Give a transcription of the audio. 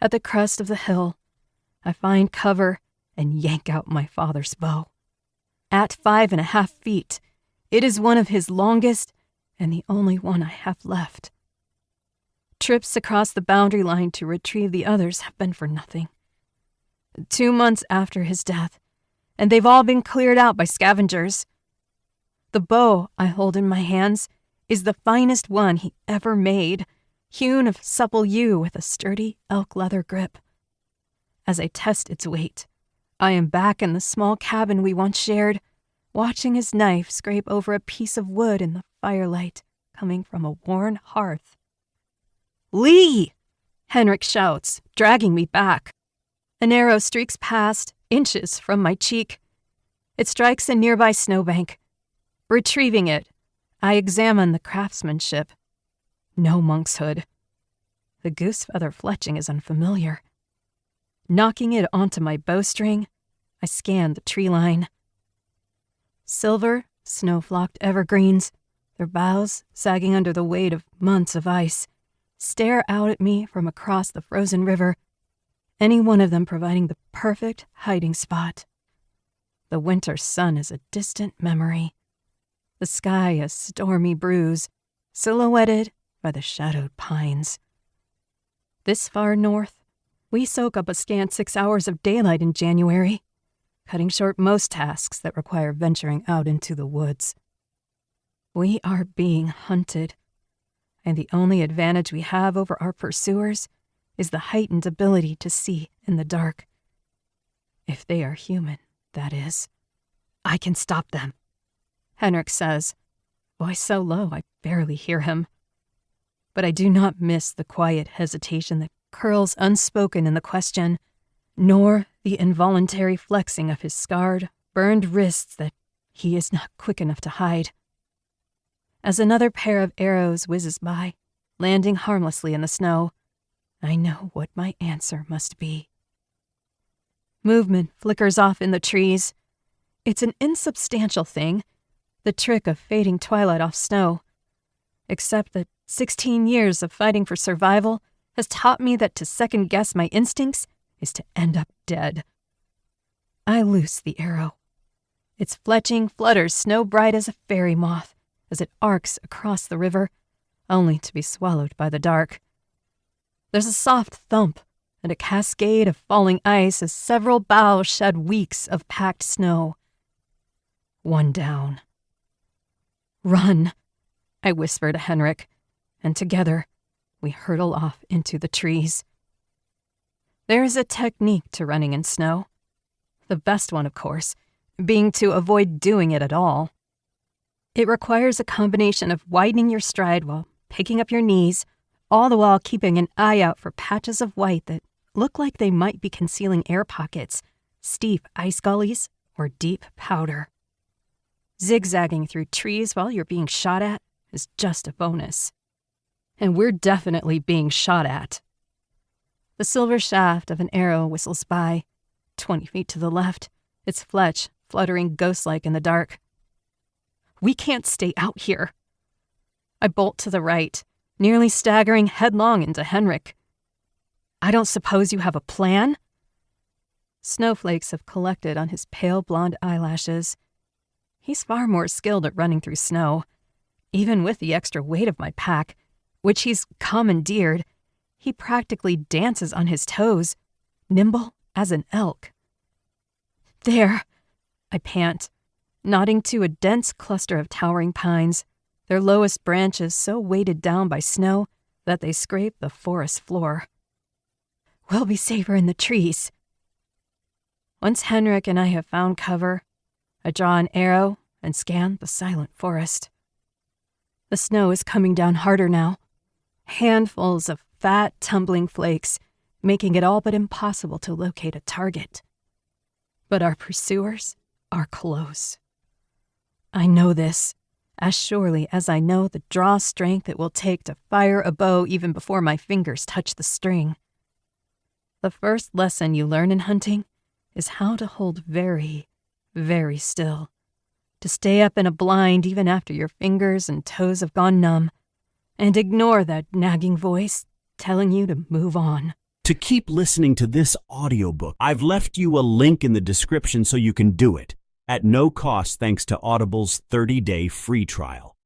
At the crest of the hill, I find cover and yank out my father's bow. At 5.5 feet, it is one of his longest and the only one I have left. Trips across the boundary line to retrieve the others have been for nothing. 2 months after his death, and they've all been cleared out by scavengers. The bow I hold in my hands is the finest one he ever made, hewn of supple yew with a sturdy elk leather grip. As I test its weight, I am back in the small cabin we once shared, watching his knife scrape over a piece of wood in the firelight coming from a worn hearth. "Lee!" Henrik shouts, dragging me back. An arrow streaks past, inches from my cheek. It strikes a nearby snowbank. Retrieving it, I examine the craftsmanship. No monk's hood. The goose feather fletching is unfamiliar. Knocking it onto my bowstring, I scan the tree line. Silver, snow-flocked evergreens, their boughs sagging under the weight of months of ice, stare out at me from across the frozen river, any one of them providing the perfect hiding spot. The winter sun is a distant memory. The sky a stormy bruise, silhouetted by the shadowed pines. This far north, we soak up a scant 6 hours of daylight in January, cutting short most tasks that require venturing out into the woods. We are being hunted, and the only advantage we have over our pursuers is the heightened ability to see in the dark. If they are human, that is. "I can stop them," Henrik says, voice so low I barely hear him. But I do not miss the quiet hesitation that curls unspoken in the question, nor the involuntary flexing of his scarred, burned wrists that he is not quick enough to hide. As another pair of arrows whizzes by, landing harmlessly in the snow, I know what my answer must be. Movement flickers off in the trees. It's an insubstantial thing, the trick of fading twilight off snow. Except that 16 years of fighting for survival has taught me that to second-guess my instincts is to end up dead. I loose the arrow. Its fletching flutters snow-bright as a fairy moth as it arcs across the river, only to be swallowed by the dark. There's a soft thump and a cascade of falling ice as several boughs shed weeks of packed snow. One down. "Run," I whisper to Henrik, and together we hurtle off into the trees. There is a technique to running in snow. The best one, of course, being to avoid doing it at all. It requires a combination of widening your stride while picking up your knees, all the while keeping an eye out for patches of white that look like they might be concealing air pockets, steep ice gullies, or deep powder. Zigzagging through trees while you're being shot at is just a bonus. And we're definitely being shot at. The silver shaft of an arrow whistles by, 20 feet to the left, its fletch fluttering ghost-like in the dark. We can't stay out here. I bolt to the right, nearly staggering headlong into Henrik. "I don't suppose you have a plan?" Snowflakes have collected on his pale blonde eyelashes. He's far more skilled at running through snow. Even with the extra weight of my pack, which he's commandeered, he practically dances on his toes, nimble as an elk. "There," I pant, nodding to a dense cluster of towering pines, their lowest branches so weighted down by snow that they scrape the forest floor. "We'll be safer in the trees." Once Henrik and I have found cover, I draw an arrow and scan the silent forest. The snow is coming down harder now, handfuls of fat, tumbling flakes, making it all but impossible to locate a target. But our pursuers are close. I know this, as surely as I know the draw strength it will take to fire a bow even before my fingers touch the string. The first lesson you learn in hunting is how to hold very, very still, to stay up in a blind even after your fingers and toes have gone numb, and ignore that nagging voice telling you to move on. To keep listening to this audiobook, I've left you a link in the description so you can do it, at no cost thanks to Audible's 30-day free trial.